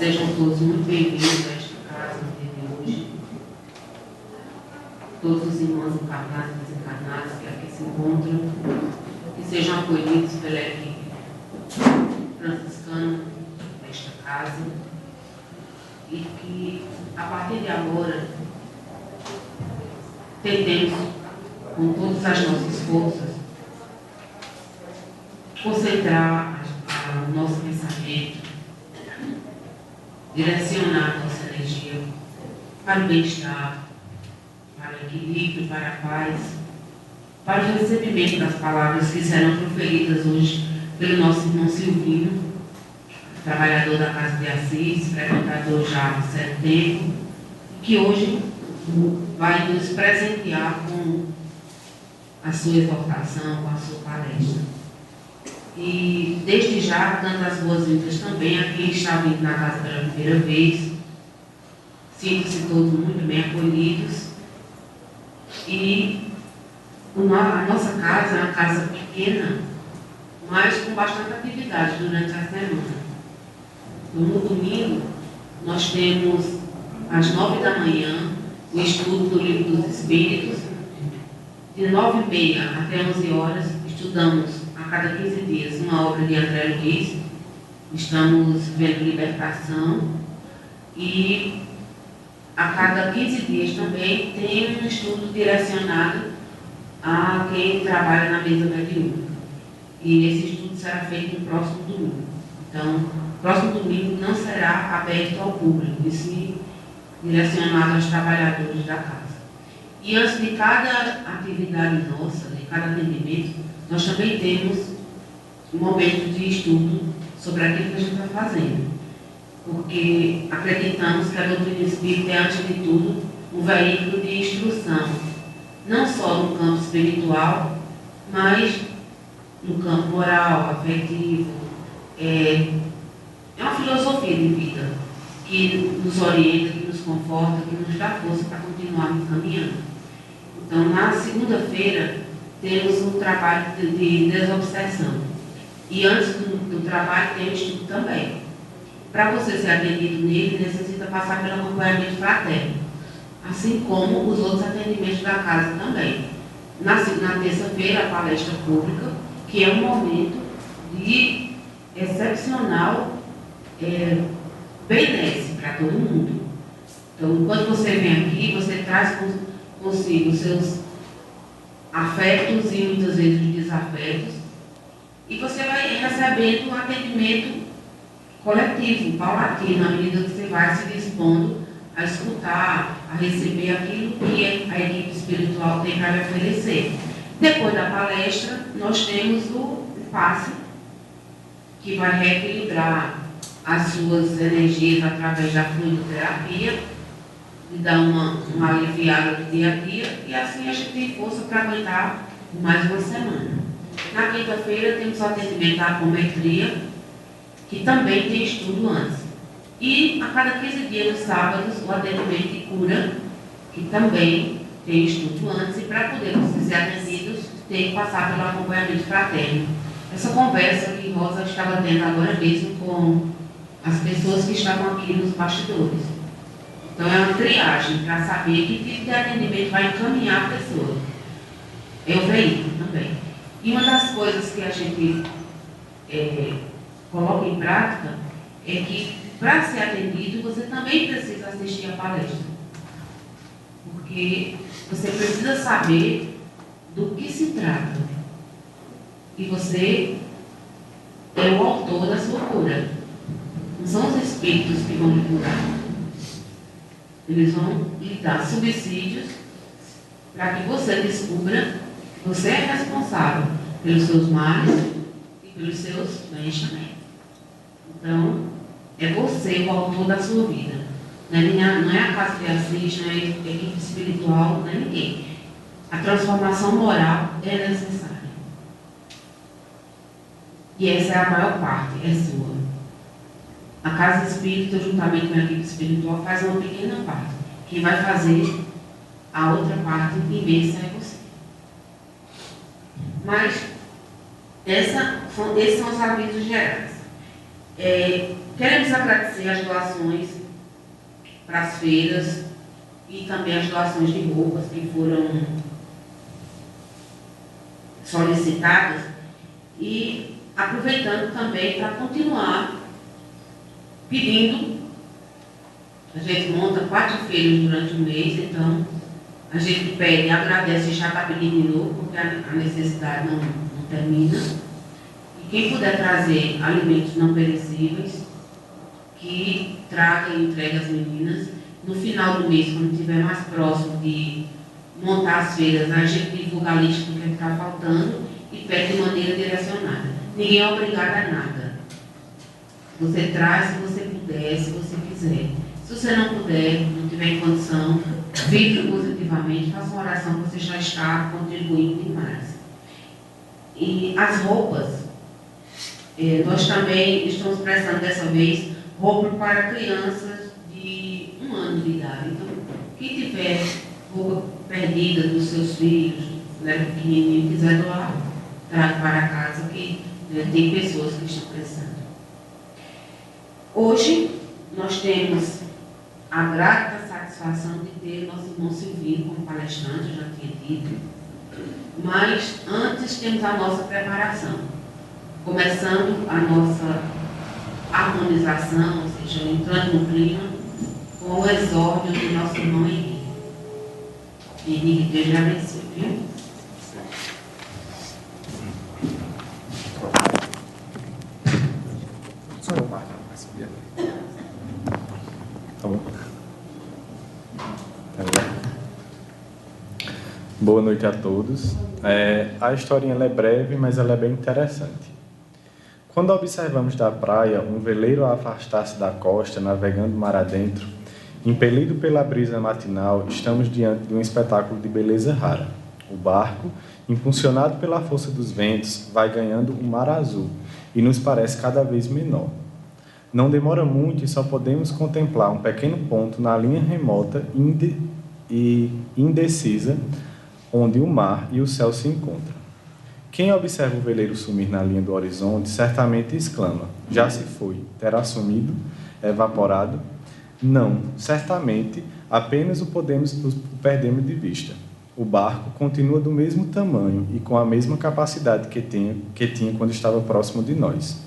Sejam todos muito bem-vindos a esta casa no dia de hoje. Todos os irmãos encarnados e desencarnados que aqui se encontram, que sejam acolhidos pela equipe franciscana desta casa e que, a partir de agora, tentemos, com todas as nossas forças, concentrar o nosso pensamento, direcionar a nossa energia para o bem-estar, para o equilíbrio, para a paz, para o recebimento das palavras que serão proferidas hoje pelo nosso irmão Silvino, trabalhador da Casa de Assis, frequentador já há certo tempo, que hoje vai nos presentear com a sua exortação, com a sua palestra. E desde já, dando as boas-vindas também a quem está vindo na casa pela primeira vez. Sinto-se todos muito bem acolhidos. E a nossa casa é uma casa pequena, mas com bastante atividade durante a semana. Então, no domingo, nós temos às 9 da manhã o estudo do Livro dos Espíritos. De 9h30 até 11 horas, estudamos a cada 15 dias uma obra de André Luiz. Estamos vendo libertação. E a cada 15 dias também tem um estudo direcionado a quem trabalha na mesa mediúnica. E esse estudo será feito no próximo domingo. Então, o próximo domingo não será aberto ao público, e sim direcionado aos trabalhadores da casa. E antes de cada atividade nossa, de cada atendimento, nós também temos um momento de estudo sobre aquilo que a gente está fazendo. Porque acreditamos que a doutrina espírita é, antes de tudo, um veículo de instrução, não só no campo espiritual, mas no campo moral, afetivo. É uma filosofia de vida que nos orienta, que nos conforta, que nos dá força para continuarmos caminhando. Então, na segunda-feira, temos um trabalho de desobsessão. E antes do trabalho, tem o estudo também. Para você ser atendido nele, necessita passar pelo acompanhamento fraterno, assim como os outros atendimentos da casa também. Na terça-feira, a palestra pública, que é um momento de excepcional benesse para todo mundo. Então, quando você vem aqui, você traz consigo os seus afetos e muitas vezes os desafetos, e você vai recebendo um atendimento coletivo, paulatino, à medida que você vai se dispondo a escutar, a receber aquilo que a equipe espiritual tem para lhe oferecer. Depois da palestra, nós temos o passe, que vai reequilibrar as suas energias através da fluidoterapia, de dar uma aliviada do dia a dia, e assim a gente tem força para aguentar mais uma semana. Na quinta-feira temos o atendimento à apometria, que também tem estudo antes. E a cada 15 dias, nos sábados, o atendimento de cura, que também tem estudo antes, e para poder ser atendidos, tem que passar pelo acompanhamento fraterno. Essa conversa que Rosa estava tendo agora mesmo com as pessoas que estavam aqui nos bastidores. Então, é uma triagem para saber que tipo de atendimento vai encaminhar a pessoa. É o veículo também. E uma das coisas que a gente coloca em prática é que, para ser atendido, você também precisa assistir a palestra. Porque você precisa saber do que se trata. E você é o autor da sua cura. Não são os espíritos que vão lhe curar. Eles vão lhe dar subsídios para que você descubra que você é responsável pelos seus males e pelos seus bens também. Então, é você o autor da sua vida. Não é a Casa de Assis, não é a equipe espiritual, não é ninguém. A transformação moral é necessária. E essa é a maior parte, é sua. A Casa Espírita, juntamente com a equipe espiritual, faz uma pequena parte. Quem vai fazer a outra parte imensa é você. Mas esses são os avisos gerais. Queremos agradecer as doações para as feiras e também as doações de roupas que foram solicitadas e aproveitando também para continuar pedindo. A gente monta 4 feiras durante o mês, então a gente pede, agradece e já está pedindo de novo, porque a necessidade não termina. E quem puder trazer alimentos não perecíveis, que traga e entregue às meninas. No final do mês, quando estiver mais próximo de montar as feiras, a gente divulga a lista do que está faltando e pede de maneira direcionada. Ninguém é obrigado a nada. Você traz se você puder, se você quiser. Se você não puder, não tiver em condição, vibre positivamente, faça uma oração que você já está contribuindo demais. E as roupas, nós também estamos prestando dessa vez roupa para crianças de 1 ano de idade. Então, quem tiver roupa perdida dos seus filhos, pequenininho, quiser doar, traga para casa, que tem pessoas que estão precisando. Hoje, nós temos a grata satisfação de ter nosso irmão Silvinho como palestrante, eu já tinha dito, mas antes temos a nossa preparação, começando a nossa harmonização, ou seja, entrando no clima, com o exórdio do nosso irmão Henrique. Henrique, Deus lhe abençoe, viu? Tá bom. Boa noite a todos. A historinha ela é breve, mas ela é bem interessante. Quando observamos da praia um veleiro a afastar-se da costa, navegando mar adentro, impelido pela brisa matinal, estamos diante de um espetáculo de beleza rara. O barco, impulsionado pela força dos ventos, vai ganhando um mar azul e nos parece cada vez menor. Não demora muito e só podemos contemplar um pequeno ponto na linha remota e indecisa, onde o mar e o céu se encontram. Quem observa o veleiro sumir na linha do horizonte certamente exclama: já se foi, terá sumido, evaporado? Não, certamente, apenas o perdemos de vista. O barco continua do mesmo tamanho e com a mesma capacidade que tinha quando estava próximo de nós.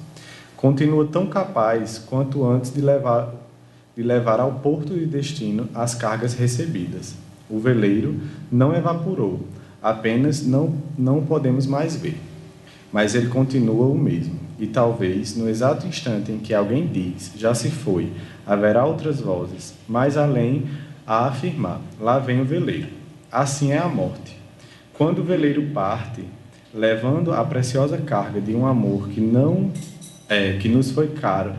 Continua tão capaz quanto antes de levar ao porto de destino as cargas recebidas. O veleiro não evaporou, apenas não podemos mais ver. Mas ele continua o mesmo, e talvez, no exato instante em que alguém diz, já se foi, haverá outras vozes, mais além a afirmar, lá vem o veleiro. Assim é a morte. Quando o veleiro parte, levando a preciosa carga de um amor que nos foi caro,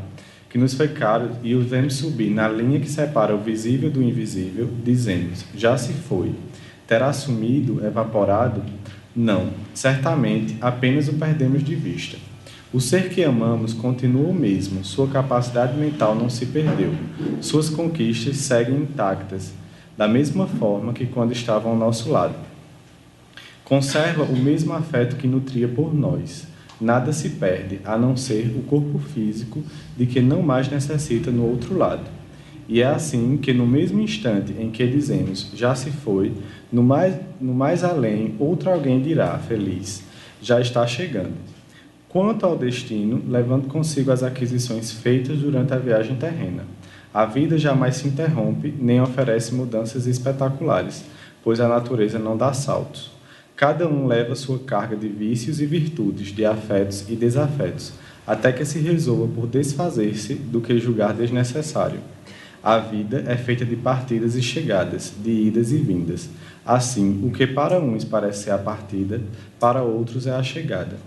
e o vemos subir na linha que separa o visível do invisível, dizemos, já se foi. Terá sumido, evaporado? Não, certamente, apenas o perdemos de vista. O ser que amamos continua o mesmo, sua capacidade mental não se perdeu, suas conquistas seguem intactas, da mesma forma que quando estavam ao nosso lado. Conserva o mesmo afeto que nutria por nós. Nada se perde, a não ser o corpo físico de que não mais necessita no outro lado. E é assim que no mesmo instante em que dizemos, já se foi, no mais além, outro alguém dirá, feliz, já está chegando. Quanto ao destino, levando consigo as aquisições feitas durante a viagem terrena. A vida jamais se interrompe, nem oferece mudanças espetaculares, pois a natureza não dá saltos. Cada um leva sua carga de vícios e virtudes, de afetos e desafetos, até que se resolva por desfazer-se do que julgar desnecessário. A vida é feita de partidas e chegadas, de idas e vindas. Assim, o que para uns parece ser a partida, para outros é a chegada.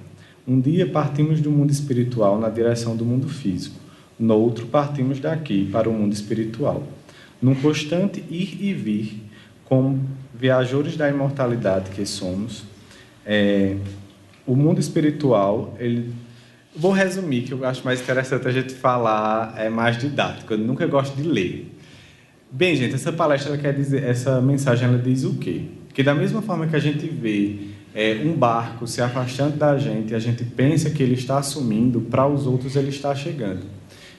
Um dia partimos do mundo espiritual na direção do mundo físico. No outro, partimos daqui para o mundo espiritual. Num constante ir e vir, como viajores da imortalidade que somos, o mundo espiritual, vou resumir, que eu acho mais interessante a gente falar, é mais didático, eu nunca gosto de ler. Bem, gente, essa palestra quer dizer, essa mensagem ela diz o quê? Que da mesma forma que a gente vê um barco se afastando da gente, a gente pensa que ele está sumindo, para os outros ele está chegando.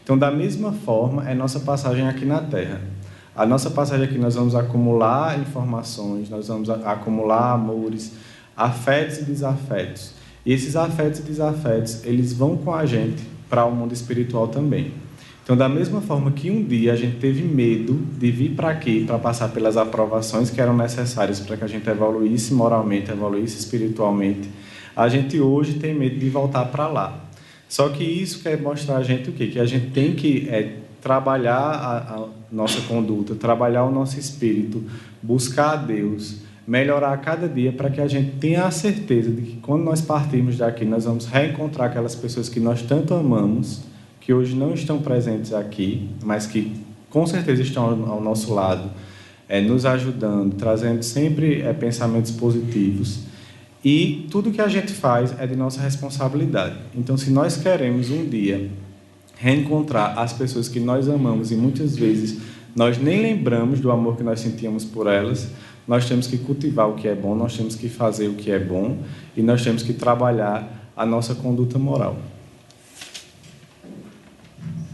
Então, da mesma forma, é nossa passagem aqui na Terra. A nossa passagem aqui, nós vamos acumular informações, nós vamos acumular amores, afetos e desafetos. E esses afetos e desafetos, eles vão com a gente para o mundo espiritual também. Então, da mesma forma que um dia a gente teve medo de vir para aqui, para passar pelas aprovações que eram necessárias para que a gente evoluísse moralmente, evoluísse espiritualmente, a gente hoje tem medo de voltar para lá. Só que isso quer mostrar a gente o quê? Que a gente tem que trabalhar a nossa conduta, trabalhar o nosso espírito, buscar a Deus, melhorar a cada dia para que a gente tenha a certeza de que quando nós partirmos daqui, nós vamos reencontrar aquelas pessoas que nós tanto amamos, que hoje não estão presentes aqui, mas que com certeza estão ao nosso lado, nos ajudando, trazendo sempre pensamentos positivos. E tudo que a gente faz é de nossa responsabilidade. Então, se nós queremos um dia reencontrar as pessoas que nós amamos e muitas vezes nós nem lembramos do amor que nós sentíamos por elas, nós temos que cultivar o que é bom, nós temos que fazer o que é bom e nós temos que trabalhar a nossa conduta moral.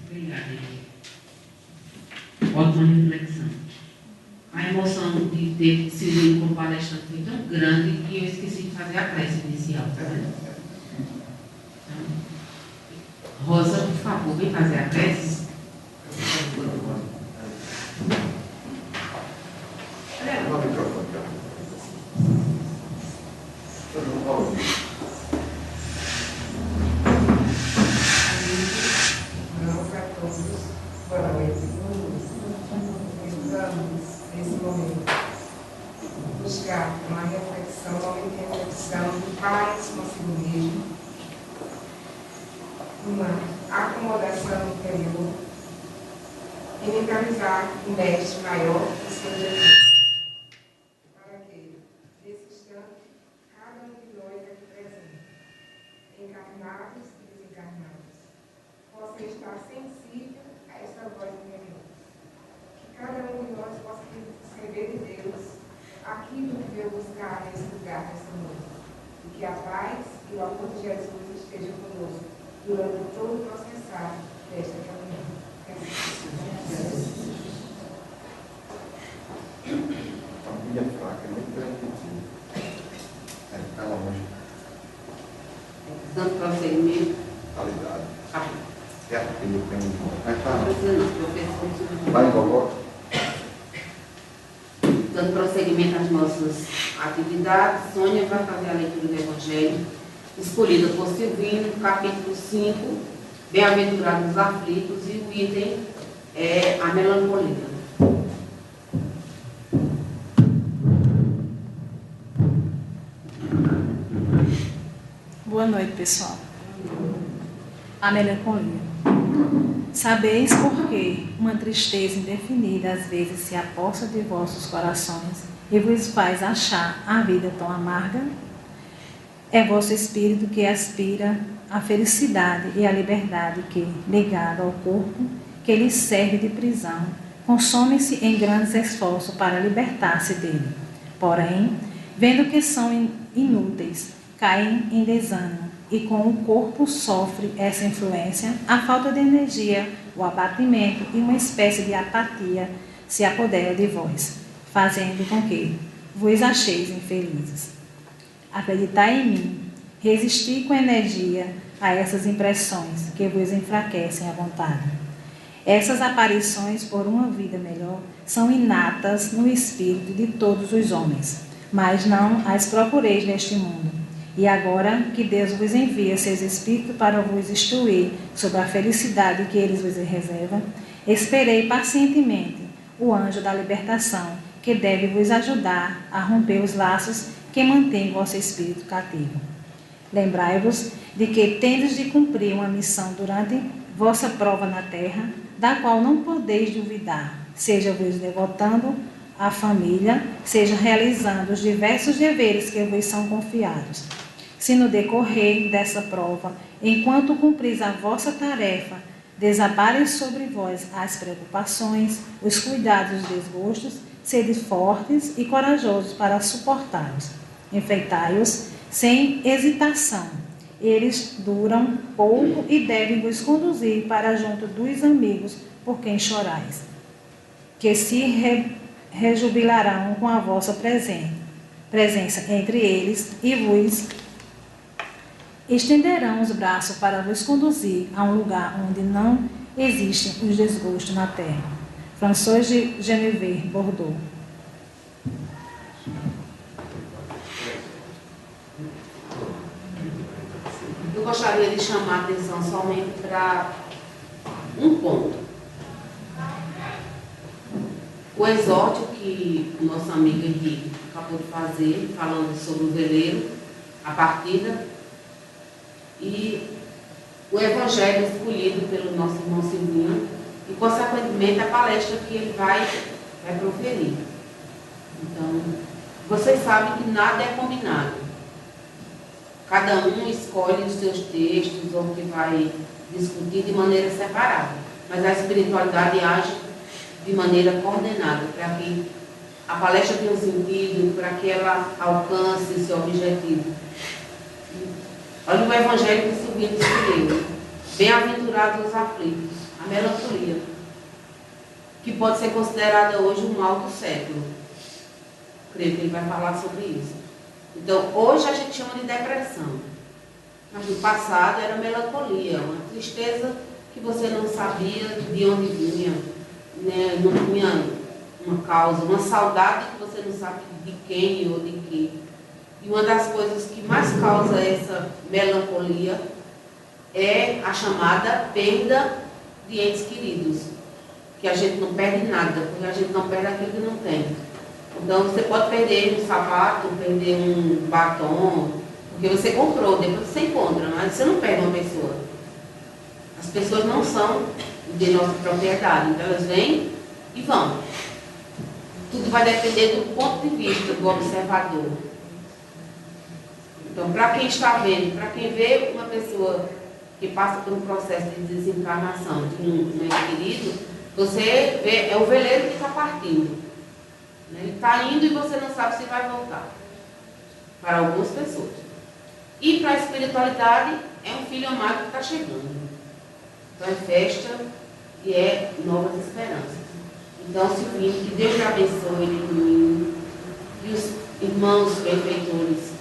Obrigada. Ótima reflexão. A emoção de ter sido como palestrante foi tão grande que eu esqueci de fazer a prece inicial, tá vendo? Então, Rosa, por favor, vem fazer a prece. Nesse momento, buscar uma reflexão, uma reflexão de paz consigo mesmo, uma acomodação interior e mentalizar um mestre maior que seja Deus, para que, nesse instante, cada um de nós aqui presente, encarnados e desencarnados, possa estar sensível a essa voz interior. Cada um de nós possa receber de Deus aquilo que veio buscar nesse lugar, nesse mundo. E que a paz e o amor de Jesus estejam conosco durante todo o processar desta caminhada. Família fraca, muito permitido. Está longe. Dando prosseguimento. Qualidade. Ah, Filho tem. não precisa não, professor. Vai em Gogó? Dando prosseguimento às nossas atividades, Sônia vai fazer a leitura do Evangelho, escolhida por Silvino, capítulo 5, Bem-aventurados os aflitos, e o item é a melancolia. Boa noite, pessoal. A melancolia. Sabeis por que uma tristeza indefinida às vezes se aposta de vossos corações e vos faz achar a vida tão amarga? É vosso espírito que aspira à felicidade e à liberdade que, ligado ao corpo, que lhe serve de prisão, consome-se em grandes esforços para libertar-se dele. Porém, vendo que são inúteis, caem em desânimo, e com o corpo sofre essa influência, a falta de energia, o abatimento e uma espécie de apatia se apodera de vós, fazendo com que vos acheis infelizes. Acreditai em mim, resisti com energia a essas impressões que vos enfraquecem a vontade. Essas aparições por uma vida melhor são inatas no espírito de todos os homens, mas não as procureis neste mundo. E agora que Deus vos envia seus espíritos para vos instruir sobre a felicidade que eles vos reservam, esperei pacientemente o anjo da libertação, que deve vos ajudar a romper os laços que mantêm vosso espírito cativo. Lembrai-vos de que tendes de cumprir uma missão durante vossa prova na terra, da qual não podeis duvidar, seja vos devotando à família, seja realizando os diversos deveres que vos são confiados. Se no decorrer dessa prova, enquanto cumpris a vossa tarefa, desabarem sobre vós as preocupações, os cuidados e os desgostos, sede fortes e corajosos para suportá-los. Enfrentai-os sem hesitação eles duram pouco e devem vos conduzir para junto dos amigos por quem chorais, que se rejubilarão com a vossa presença entre eles e vos estenderão os braços para vos conduzir a um lugar onde não existem os desgostos na terra. François de Geneviève, Bordeaux. Eu gostaria de chamar a atenção somente para um ponto. O exórdio que o nosso amigo Henrique acabou de fazer, falando sobre o veleiro, a partida, e o evangelho escolhido pelo nosso irmão Silvinho, e, consequentemente, a palestra que ele vai proferir. Então, vocês sabem que nada é combinado. Cada um escolhe os seus textos ou que vai discutir de maneira separada. Mas a espiritualidade age de maneira coordenada, para que a palestra tenha um sentido, para que ela alcance o seu objetivo. Olha o evangelho que Silvino escolheu. Bem-aventurados os aflitos, a melancolia, que pode ser considerada hoje um mal do século. Creio que ele vai falar sobre isso. Então, hoje a gente chama de depressão, mas no passado era melancolia, uma tristeza que você não sabia de onde vinha, né? Não tinha uma causa, uma saudade que você não sabe de quem ou de quê. E uma das coisas que mais causa essa melancolia é a chamada perda de entes queridos, que a gente não perde nada, porque a gente não perde aquilo que não tem. Então, você pode perder um sapato, perder um batom, porque você comprou, depois você encontra, mas você não perde uma pessoa. As pessoas não são de nossa propriedade, então elas vêm e vão. Tudo vai depender do ponto de vista do observador. Então, para quem está vendo, para quem vê uma pessoa que passa por um processo de desencarnação de um ente querido, você vê, é o veleiro que está partindo. Ele está indo e você não sabe se vai voltar. Para algumas pessoas. E para a espiritualidade, é um filho amado que está chegando. Então é festa e é novas esperanças. Então, Silvinho, que Deus lhe abençoe, lhe ilumine, que os irmãos benfeitores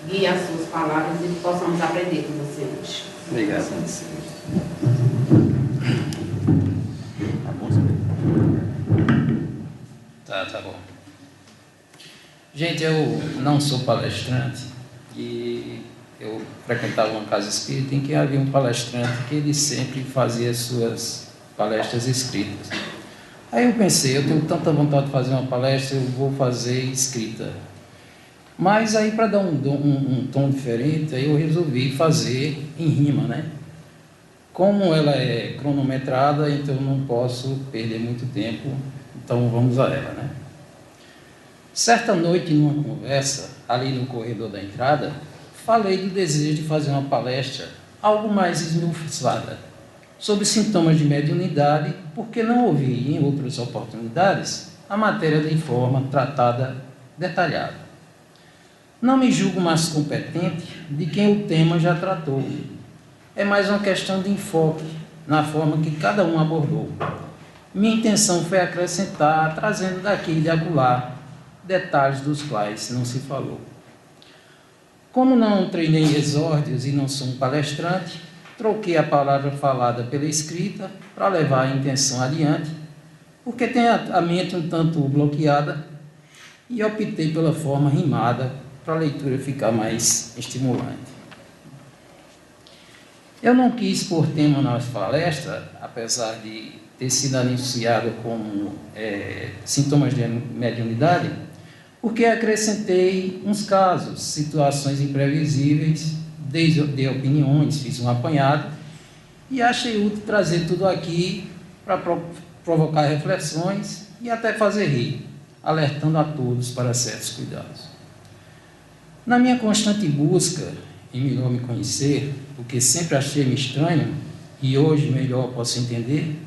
guiem as suas palavras e que possamos aprender com você hoje. Obrigado, Senhor. Tá bom, Tá bom. Gente, eu não sou palestrante e eu frequentava uma casa espírita em que havia um palestrante que ele sempre fazia suas palestras escritas. Aí eu pensei, eu tenho tanta vontade de fazer uma palestra, eu vou fazer escrita. Mas aí, para dar um tom diferente, aí eu resolvi fazer em rima, né? Como ela é cronometrada, então eu não posso perder muito tempo, então vamos a ela, né? Certa noite, numa conversa, ali no corredor da entrada, falei do desejo de fazer uma palestra algo mais esmiuçada sobre sintomas de mediunidade, porque não ouvi em outras oportunidades a matéria de forma tratada, detalhada. Não me julgo mais competente de quem o tema já tratou. É mais uma questão de enfoque na forma que cada um abordou. Minha intenção foi acrescentar, trazendo daqui e de acolá detalhes dos quais não se falou. Como não treinei exórdios e não sou um palestrante, troquei a palavra falada pela escrita para levar a intenção adiante, porque tenho a mente um tanto bloqueada e optei pela forma rimada para a leitura ficar mais estimulante. Eu não quis pôr tema na palestra, apesar de ter sido anunciado como sintomas de mediunidade, porque acrescentei uns casos, situações imprevisíveis, dei opiniões, fiz um apanhado e achei útil trazer tudo aqui para provocar reflexões e até fazer rir, alertando a todos para certos cuidados. Na minha constante busca em melhor me conhecer, porque sempre achei-me estranho e hoje melhor posso entender,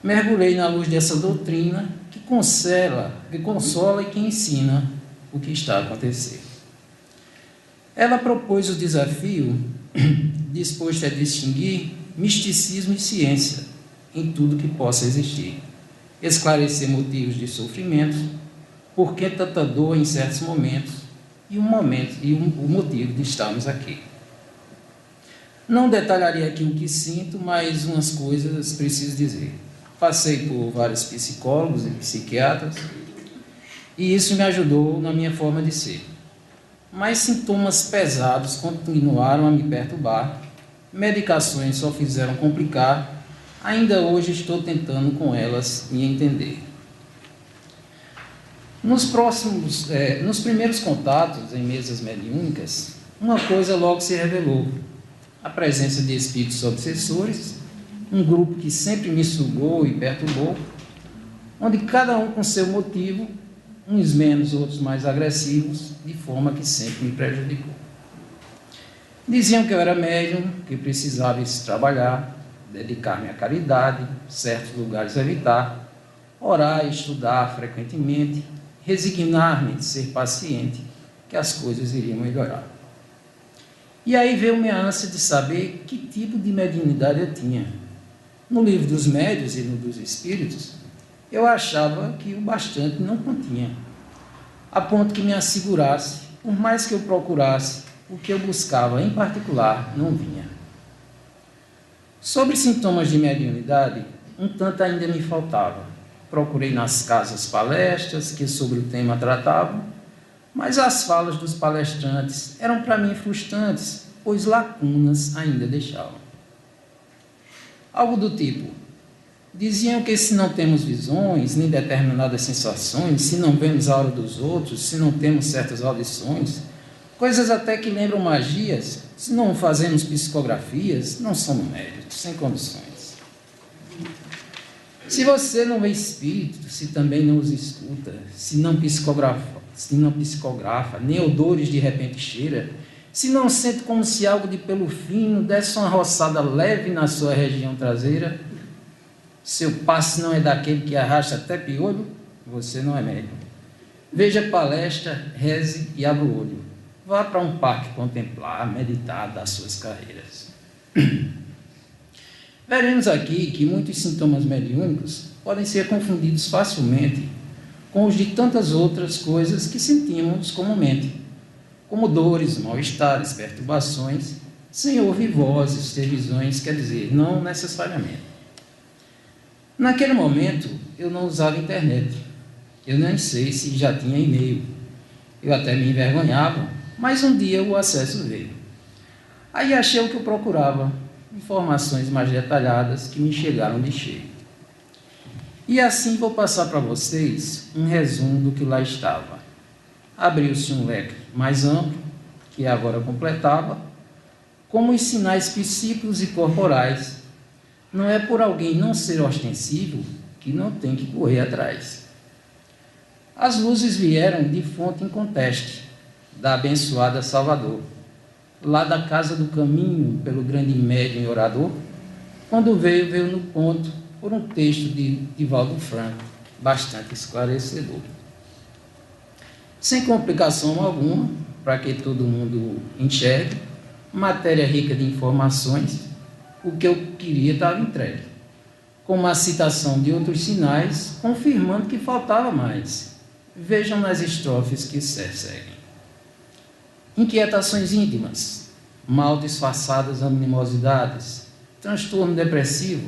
mergulhei na luz dessa doutrina que consola e que ensina o que está a acontecer. Ela propôs o desafio disposto a distinguir misticismo e ciência em tudo que possa existir, esclarecer motivos de sofrimento, por que tanta dor em certos momentos e o motivo de estarmos aqui. Não detalharia aqui o que sinto, mas umas coisas preciso dizer. Passei por vários psicólogos e psiquiatras e isso me ajudou na minha forma de ser. Mas sintomas pesados continuaram a me perturbar, medicações só fizeram complicar, ainda hoje estou tentando com elas me entender. Nos primeiros contatos em mesas mediúnicas, uma coisa logo se revelou: a presença de espíritos obsessores, um grupo que sempre me sugou e perturbou, onde cada um com seu motivo, uns menos, outros mais agressivos, de forma que sempre me prejudicou. Diziam que eu era médium, que precisava trabalhar, dedicar-me à caridade, certos lugares evitar, orar e estudar frequentemente, resignar-me de ser paciente, que as coisas iriam melhorar. E aí veio minha ânsia de saber que tipo de mediunidade eu tinha. No livro dos médiuns e no dos espíritos, eu achava que o bastante não continha, a ponto que me assegurasse, por mais que eu procurasse, o que eu buscava em particular não vinha. Sobre sintomas de mediunidade, um tanto ainda me faltava. Procurei nas casas palestras que sobre o tema tratavam, mas as falas dos palestrantes eram para mim frustrantes, pois lacunas ainda deixavam. Algo do tipo: diziam que se não temos visões, nem determinadas sensações, se não vemos a aura dos outros, se não temos certas audições, coisas até que lembram magias, se não fazemos psicografias, não somos médios, sem condições. Se você não vê espírito, se também não os escuta, se não psicografa, nem odores de repente cheira, se não sente como se algo de pelo fino desse uma roçada leve na sua região traseira, seu passe não é daquele que arrasta até piolho, você não é médium. Veja palestra, reze e abra o olho. Vá para um parque contemplar, meditar das suas carreiras. Veremos aqui que muitos sintomas mediúnicos podem ser confundidos facilmente com os de tantas outras coisas que sentimos comumente, como dores, mal-estares, perturbações, sem ouvir vozes, ter visões, quer dizer, não necessariamente. Naquele momento, eu não usava internet. Eu nem sei se já tinha e-mail. Eu até me envergonhava, mas um dia o acesso veio. Aí achei o que eu procurava, informações mais detalhadas que me chegaram de cheio. E assim vou passar para vocês um resumo do que lá estava. Abriu-se um leque mais amplo, que agora completava, como os sinais psíquicos e corporais. Não é por alguém não ser ostensivo que não tem que correr atrás. As luzes vieram de fonte inconteste, da abençoada Salvador, lá da Casa do Caminho, pelo grande médium e orador. Quando veio no ponto, por um texto de Divaldo Franco, bastante esclarecedor. Sem complicação alguma, para que todo mundo enxergue, matéria rica de informações, o que eu queria estava entregue, com uma citação de outros sinais, confirmando que faltava mais. Vejam nas estrofes que se seguem. Inquietações íntimas, mal disfarçadas animosidades, transtorno depressivo,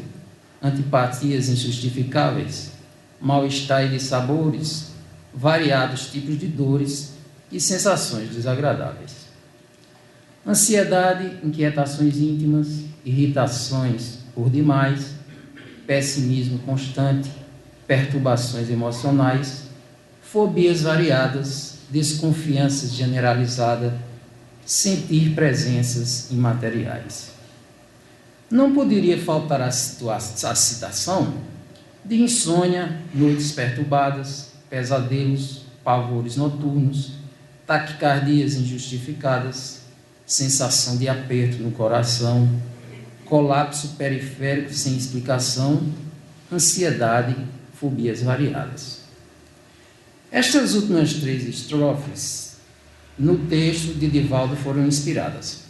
antipatias injustificáveis, mal-estar e dissabores, variados tipos de dores e sensações desagradáveis. Ansiedade, inquietações íntimas, irritações por demais, pessimismo constante, perturbações emocionais, fobias variadas, desconfiança generalizada, sentir presenças imateriais. Não poderia faltar a citação de insônia, noites perturbadas, pesadelos, pavores noturnos, taquicardias injustificadas, sensação de aperto no coração, colapso periférico sem explicação, ansiedade, fobias variadas. Estas últimas 3 estrofes, no texto de Divaldo, foram inspiradas.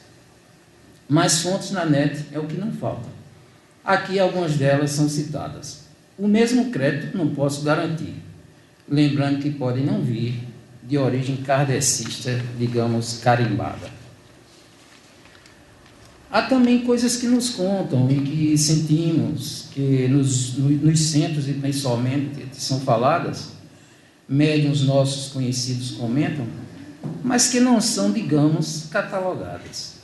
mas fontes na net é o que não falta. Aqui algumas delas são citadas. O mesmo crédito não posso garantir, lembrando que podem não vir de origem kardecista, digamos, carimbada. Há também coisas que nos contam e que sentimos, que nos centros e pessoalmente são faladas, médiuns nossos conhecidos comentam, mas que não são, digamos, catalogadas.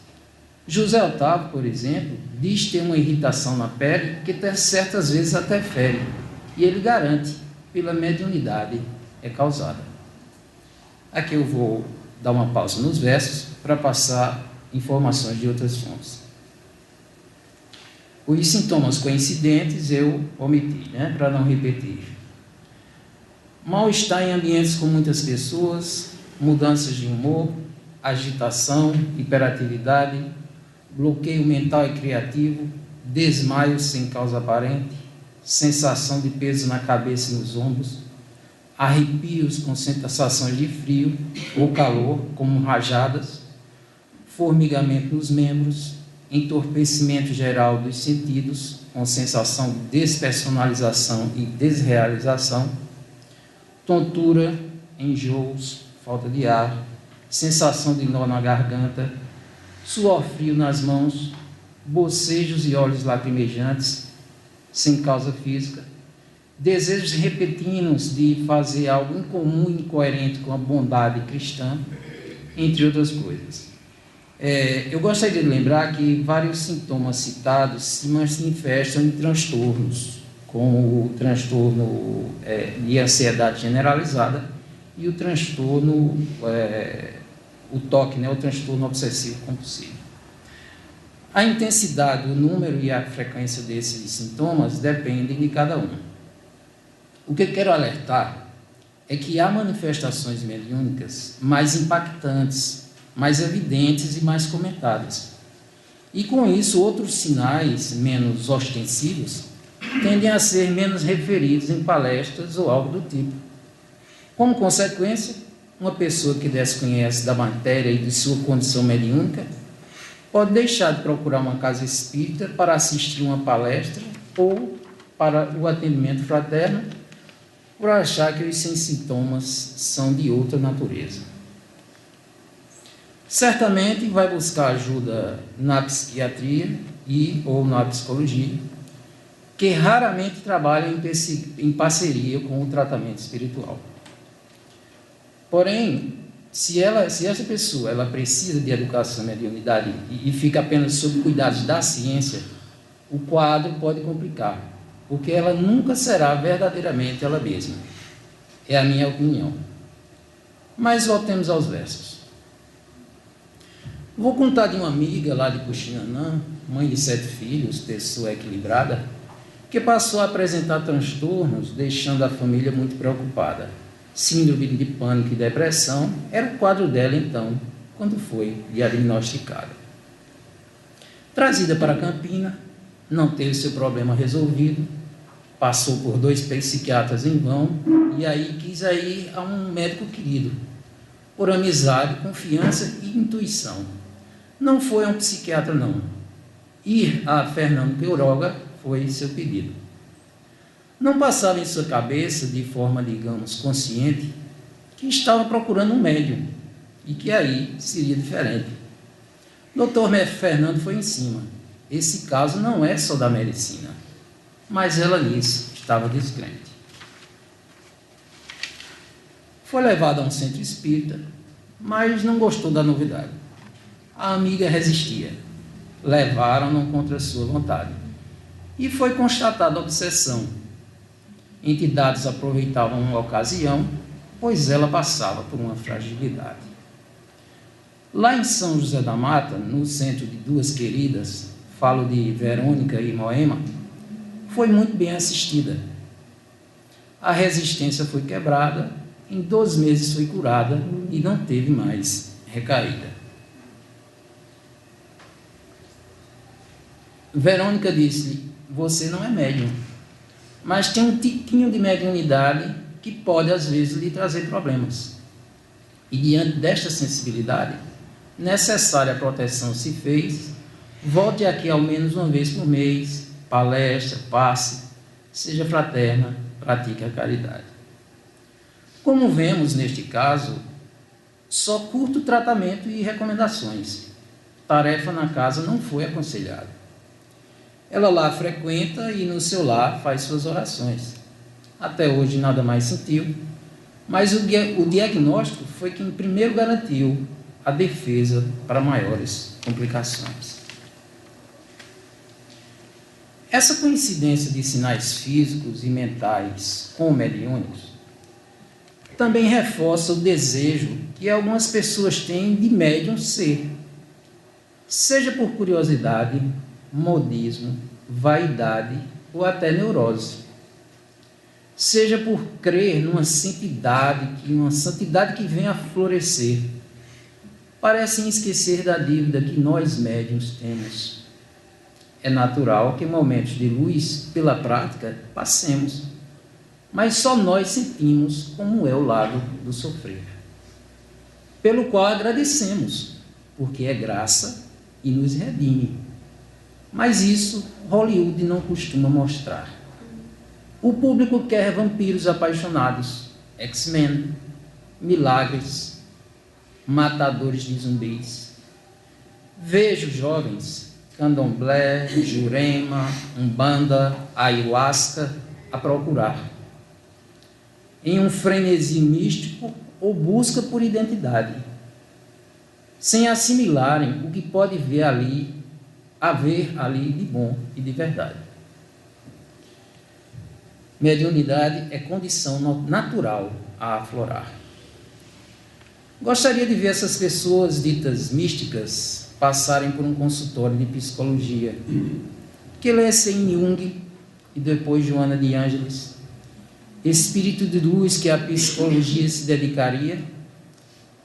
José Otávio, por exemplo, diz ter uma irritação na pele que certas vezes até fere, e ele garante, pela mediunidade, é causada. Aqui eu vou dar uma pausa nos versos para passar informações de outras fontes. Os sintomas coincidentes eu omiti, para não repetir. Mal-estar em ambientes com muitas pessoas, mudanças de humor, agitação, hiperatividade, bloqueio mental e criativo, desmaio sem causa aparente, sensação de peso na cabeça e nos ombros, arrepios com sensações de frio ou calor, como rajadas, formigamento nos membros, entorpecimento geral dos sentidos, com sensação de despersonalização e desrealização, tontura, enjoos, falta de ar, sensação de nó na garganta, suor frio nas mãos, bocejos e olhos lacrimejantes, sem causa física, desejos repentinos de fazer algo incomum e incoerente com a bondade cristã, entre outras coisas. Eu gostaria de lembrar que vários sintomas citados se manifestam em transtornos, como o transtorno de ansiedade generalizada e o transtorno, o TOC, o transtorno obsessivo compulsivo. A intensidade, o número e a frequência desses sintomas dependem de cada um. O que eu quero alertar é que há manifestações mediúnicas mais impactantes, mais evidentes e mais comentadas. E com isso, outros sinais menos ostensivos tendem a ser menos referidos em palestras ou algo do tipo. Como consequência, uma pessoa que desconhece da matéria e de sua condição mediúnica pode deixar de procurar uma casa espírita para assistir uma palestra ou para o atendimento fraterno por achar que os sem sintomas são de outra natureza. Certamente vai buscar ajuda na psiquiatria ou na psicologia, que raramente trabalham em parceria com o tratamento espiritual. Porém, se essa pessoa ela precisa de educação e mediunidade e fica apenas sob cuidados da ciência, o quadro pode complicar, porque ela nunca será verdadeiramente ela mesma. É a minha opinião. Mas voltemos aos versos. Vou contar de uma amiga lá de Puxinanã, mãe de 7 filhos, pessoa equilibrada, que passou a apresentar transtornos, deixando a família muito preocupada. Síndrome de pânico e depressão era o quadro dela então, quando foi diagnosticada. Trazida para Campina, não teve seu problema resolvido, passou por 2 psiquiatras em vão e aí quis ir a um médico querido, por amizade, confiança e intuição. Não foi a um psiquiatra, não. Ir a Fernando Queiroga foi seu pedido. Não passava em sua cabeça, de forma, digamos, consciente, que estava procurando um médium e que aí seria diferente. Dr. Fernando foi em cima. Esse caso não é só da medicina, mas ela nisso estava descrente. Foi levada a um centro espírita, mas não gostou da novidade. A amiga resistia. Levaram-no contra sua vontade. E foi constatada a obsessão. Entidades aproveitavam a ocasião, pois ela passava por uma fragilidade. Lá em São José da Mata, no centro de Duas Queridas, falo de Verônica e Moema, foi muito bem assistida. A resistência foi quebrada, em 2 meses foi curada e não teve mais recaída. Verônica disse: você não é médium, mas tem um tiquinho de mediunidade que pode às vezes lhe trazer problemas. E diante desta sensibilidade, necessária proteção se fez Volte aqui ao menos uma vez por mês, palestra, passe, seja fraterna, pratique a caridade. Como vemos neste caso, só curto tratamento e recomendações. Tarefa na casa não foi aconselhada. Ela lá frequenta e no seu lar faz suas orações. Até hoje nada mais sentiu, mas o diagnóstico foi quem primeiro garantiu a defesa para maiores complicações. Essa coincidência de sinais físicos e mentais com mediúnicos também reforça o desejo que algumas pessoas têm de médium ser, seja por curiosidade, modismo, vaidade ou até neurose, seja por crer numa santidade que venha a florescer, parecem esquecer da dívida que nós médiuns temos. É natural que em momentos de luz, pela prática, passemos, mas só nós sentimos como é o lado do sofrer, pelo qual agradecemos, porque é graça e nos redime. Mas isso Hollywood não costuma mostrar. O público quer vampiros apaixonados, X-Men, milagres, matadores de zumbis. Vejo jovens, candomblé, jurema, umbanda, ayahuasca, a procurar, em um frenesi místico ou busca por identidade, sem assimilarem o que pode haver ali de bom e de verdade. Mediunidade é condição natural a aflorar. Gostaria de ver essas pessoas ditas místicas passarem por um consultório de psicologia, que lessem Jung e depois Joana de Ângeles, espírito de luz que a psicologia se dedicaria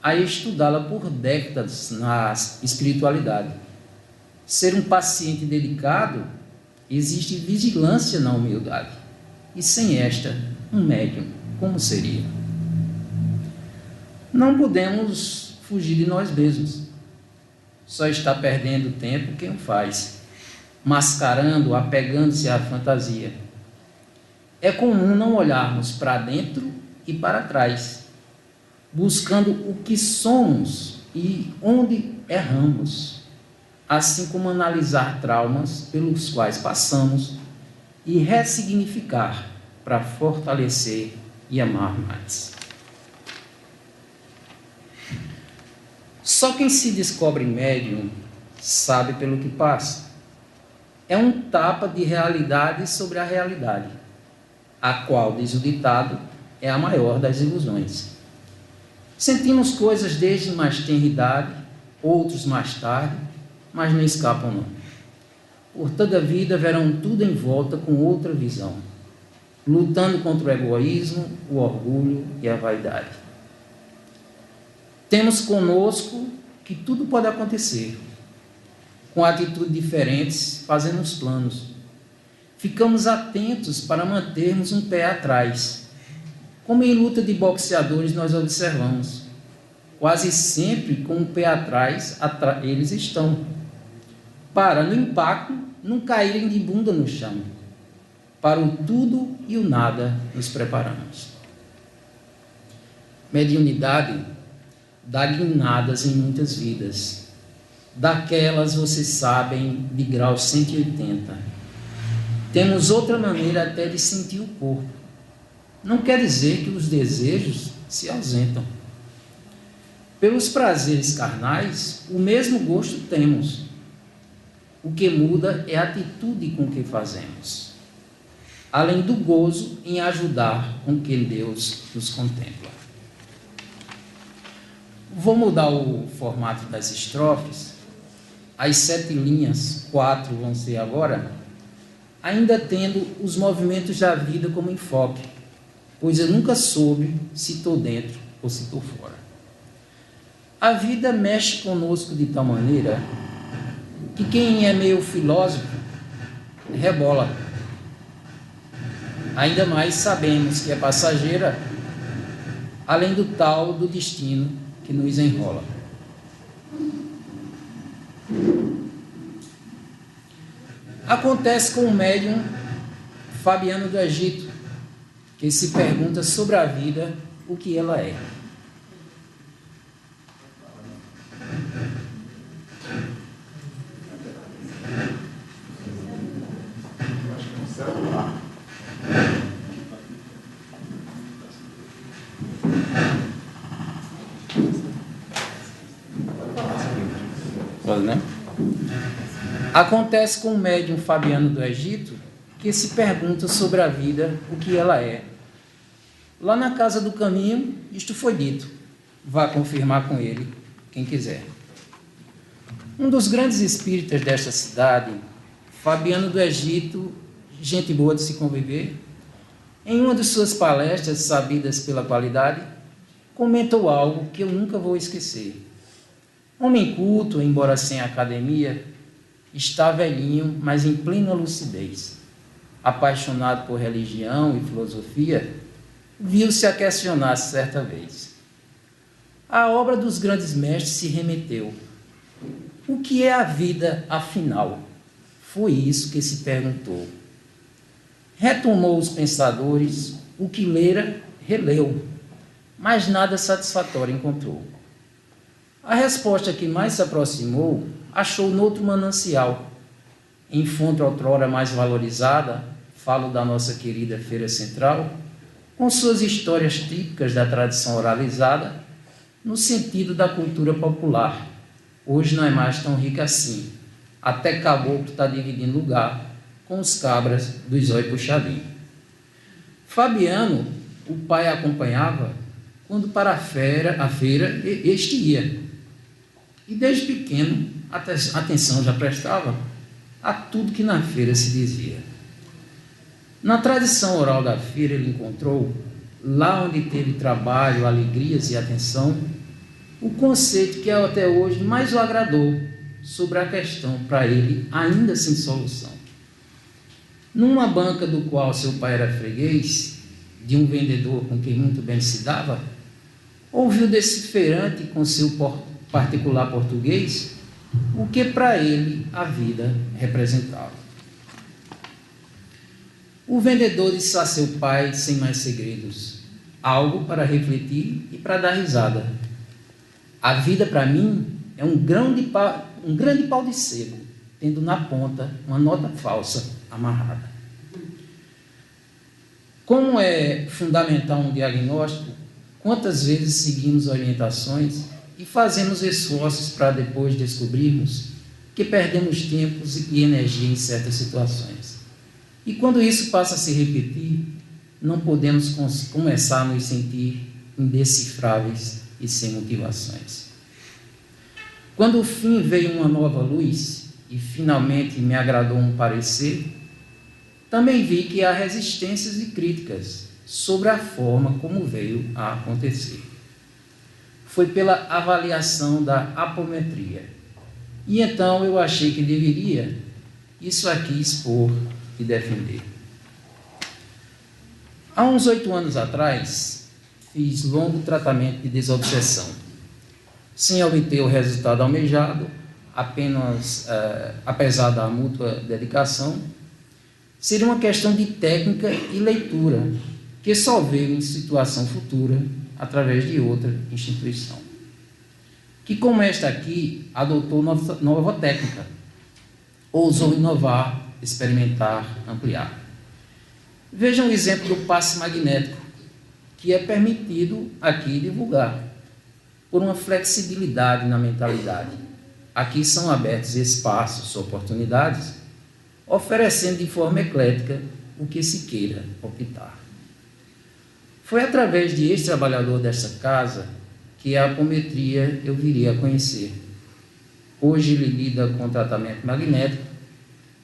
a estudá-la por décadas na espiritualidade. Ser um paciente dedicado, existe vigilância na humildade, e sem esta, um médium, como seria? Não podemos fugir de nós mesmos. Só está perdendo tempo quem o faz, mascarando, apegando-se à fantasia. É comum não olharmos para dentro e para trás, buscando o que somos e onde erramos, assim como analisar traumas pelos quais passamos e ressignificar para fortalecer e amar mais. Só quem se descobre médium sabe pelo que passa. É um tapa de realidade sobre a realidade, a qual, diz o ditado, é a maior das ilusões. Sentimos coisas desde mais tenridade, outros mais tarde, mas não escapam não. Por toda a vida verão tudo em volta com outra visão, lutando contra o egoísmo, o orgulho e a vaidade. Temos conosco que tudo pode acontecer. Com atitudes diferentes, fazemos planos. Ficamos atentos para mantermos um pé atrás. Como em luta de boxeadores nós observamos, quase sempre com um pé atrás, eles estão, para no impacto não caírem de bunda no chão. Para o tudo e o nada nos preparamos. Mediunidade dá guinadas em muitas vidas. Daquelas vocês sabem de grau 180. Temos outra maneira até de sentir o corpo. Não quer dizer que os desejos se ausentam. Pelos prazeres carnais, o mesmo gosto temos. O que muda é a atitude com que fazemos, além do gozo em ajudar com que Deus nos contempla. Vou mudar o formato das estrofes. As 7 linhas, 4 vão ser agora, ainda tendo os movimentos da vida como enfoque, pois eu nunca soube se estou dentro ou se estou fora. A vida mexe conosco de tal maneira que quem é meio filósofo rebola. Ainda mais sabemos que é passageira, além do tal do destino que nos enrola. Acontece com o médium Fabiano do Egito, que se pergunta sobre a vida, o que ela é. Pode, né? Acontece com o médium Fabiano do Egito, que se pergunta sobre a vida, o que ela é. Lá na Casa do Caminho, isto foi dito. Vá confirmar com ele, quem quiser. Um dos grandes espíritas desta cidade, Fabiano do Egito, gente boa de se conviver, em uma de suas palestras, sabidas pela qualidade, comentou algo que eu nunca vou esquecer. Homem culto, embora sem academia, está velhinho, mas em plena lucidez. Apaixonado por religião e filosofia, viu-se a questionar certa vez. A obra dos grandes mestres se remeteu. O que é a vida, afinal? Foi isso que se perguntou. Retomou os pensadores, o que lera, releu, mas nada satisfatório encontrou. A resposta que mais se aproximou, achou noutro manancial. Em fonte outrora mais valorizada, falo da nossa querida Feira Central, com suas histórias típicas da tradição oralizada, no sentido da cultura popular. Hoje não é mais tão rica assim. Até caboclo está dividindo lugar com os cabras do zóio puxadinho. Fabiano, o pai acompanhava, quando para a feira este ia. E desde pequeno, atenção já prestava a tudo que na feira se dizia. Na tradição oral da feira ele encontrou, lá onde teve trabalho, alegrias e atenção, o conceito que até hoje mais o agradou sobre a questão para ele ainda sem solução. Numa banca do qual seu pai era freguês, de um vendedor com quem muito bem se dava, ouviu desse feirante com seu particular português o que para ele a vida representava. O vendedor disse a seu pai, sem mais segredos, algo para refletir e para dar risada. A vida para mim é um grande pau de sebo, tendo na ponta uma nota falsa amarrada. Como é fundamental um diagnóstico, quantas vezes seguimos orientações e fazemos esforços para depois descobrirmos que perdemos tempos e energia em certas situações. E quando isso passa a se repetir, não podemos começar a nos sentir indecifráveis e sem motivações. Quando o fim veio uma nova luz e finalmente me agradou um parecer, também vi que há resistências e críticas sobre a forma como veio a acontecer. Foi pela avaliação da apometria. E então eu achei que deveria isso aqui expor e defender. Há uns 8 anos atrás, fiz longo tratamento de desobsessão. Sem obter o resultado almejado, apenas, apesar da mútua dedicação, seria uma questão de técnica e leitura, que só veio em situação futura, através de outra instituição, que, como esta aqui, adotou nova técnica, ousou inovar, experimentar, ampliar. Vejam o exemplo do passe magnético, que é permitido aqui divulgar, por uma flexibilidade na mentalidade. Aqui são abertos espaços, oportunidades, oferecendo de forma eclética o que se queira optar. Foi através de ex-trabalhador desta casa que a apometria eu viria a conhecer. Hoje ele lida com tratamento magnético.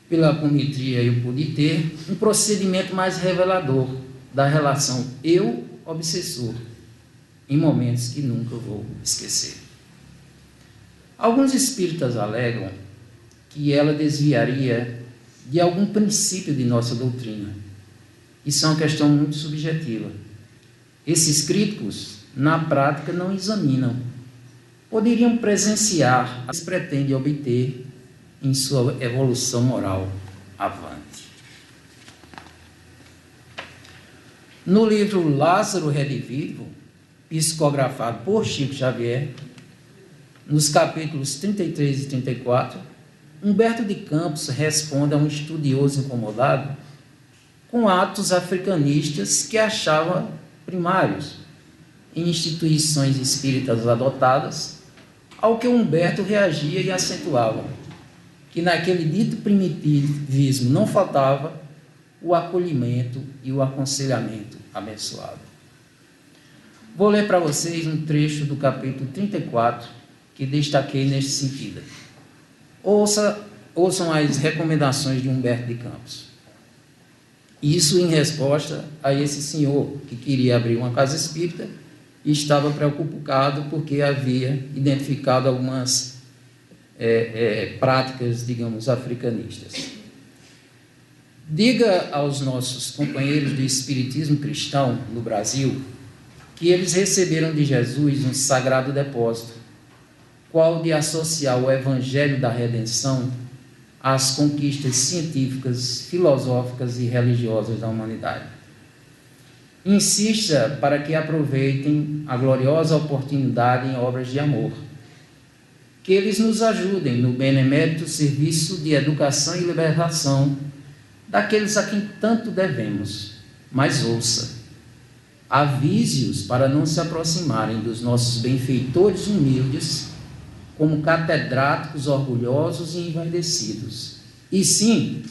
Pela apometria eu pude ter um procedimento mais revelador da relação eu-obsessor, em momentos que nunca vou esquecer. Alguns espíritas alegam que ela desviaria de algum princípio de nossa doutrina. Isso é uma questão muito subjetiva. Esses críticos, na prática, não examinam. Poderiam presenciar, mas pretendem obter em sua evolução moral. avante. No livro Lázaro Redivivo, psicografado por Chico Xavier, nos capítulos 33 e 34, Humberto de Campos responde a um estudioso incomodado com atos africanistas que achava primários em instituições espíritas adotadas, ao que Humberto reagia e acentuava que naquele dito primitivismo não faltava o acolhimento e o aconselhamento abençoado. Vou ler para vocês um trecho do capítulo 34 que destaquei neste sentido. Ouçam as recomendações de Humberto de Campos. Isso em resposta a esse senhor que queria abrir uma casa espírita e estava preocupado porque havia identificado algumas práticas, digamos, africanistas. Diga aos nossos companheiros do espiritismo cristão no Brasil que eles receberam de Jesus um sagrado depósito, qual de associar o evangelho da redenção às conquistas científicas, filosóficas e religiosas da humanidade. Insista para que aproveitem a gloriosa oportunidade em obras de amor, que eles nos ajudem no benemérito serviço de educação e libertação daqueles a quem tanto devemos. Mas ouça, avise-os para não se aproximarem dos nossos benfeitores humildes como catedráticos orgulhosos e envaidecidos, e sim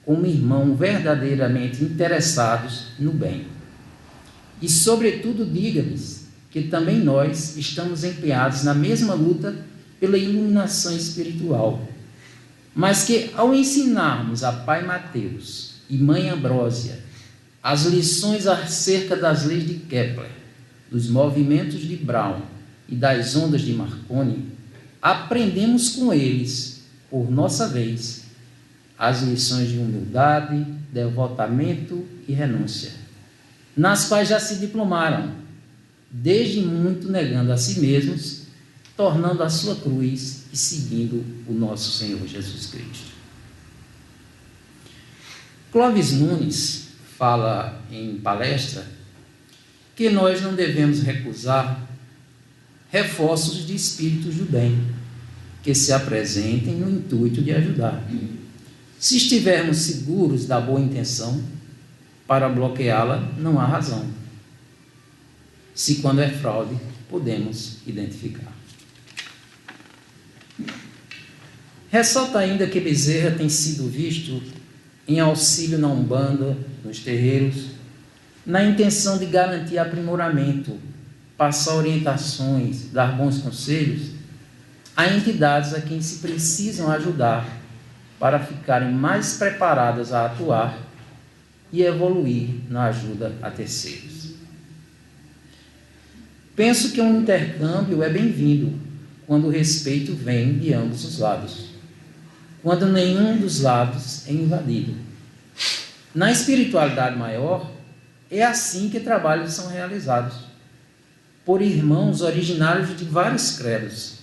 como irmãos verdadeiramente interessados no bem. E, sobretudo, diga-lhes que também nós estamos empenhados na mesma luta pela iluminação espiritual, mas que, ao ensinarmos a Pai Mateus e Mãe Ambrósia as lições acerca das leis de Kepler, dos movimentos de Brown e das ondas de Marconi, aprendemos com eles, por nossa vez, as lições de humildade, devotamento e renúncia, nas quais já se diplomaram, desde muito negando a si mesmos, tornando a sua cruz e seguindo o nosso Senhor Jesus Cristo. Clóvis Nunes fala em palestra que nós não devemos recusar reforços de espíritos do bem que se apresentem no intuito de ajudar. Se estivermos seguros da boa intenção, para bloqueá-la não há razão. Se quando é fraude, podemos identificar. Ressalta ainda que Bezerra tem sido visto em auxílio na Umbanda, nos terreiros, na intenção de garantir aprimoramento, passar orientações, dar bons conselhos a entidades a quem se precisam ajudar para ficarem mais preparadas a atuar e evoluir na ajuda a terceiros. Penso que um intercâmbio é bem-vindo quando o respeito vem de ambos os lados, quando nenhum dos lados é invadido. Na espiritualidade maior, é assim que trabalhos são realizados, por irmãos originários de vários credos.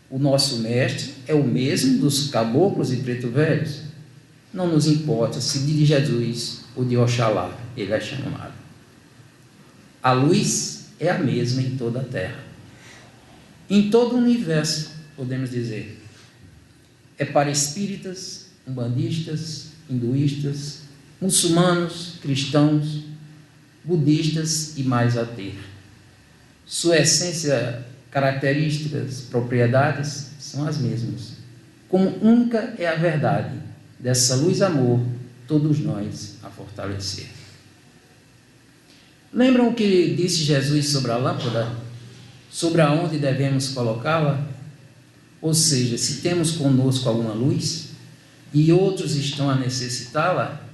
O nosso mestre é o mesmo dos caboclos e preto velhos. Não nos importa se de Jesus ou de Oxalá ele é chamado. A luz é a mesma em toda a terra. Em todo o universo, podemos dizer. É para espíritas, umbandistas, hinduístas, muçulmanos, cristãos, budistas e mais a ter. Sua essência, características, propriedades são as mesmas. Como única é a verdade dessa luz-amor, todos nós a fortalecer. Lembram o que disse Jesus sobre a lâmpada? Sobre aonde devemos colocá-la? Ou seja, se temos conosco alguma luz e outros estão a necessitá-la,